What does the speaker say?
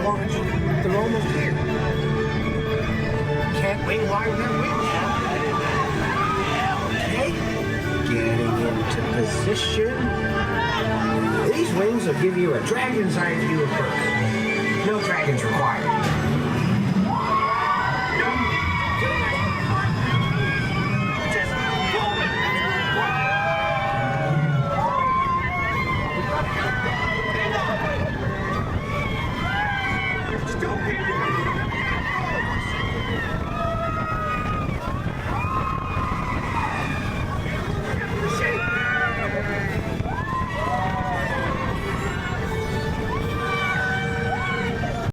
Watch, they're almost here. Can't wing wire their wings. Okay, getting into position. These wings will give you a dragon's eye view of Earth. No dragons required.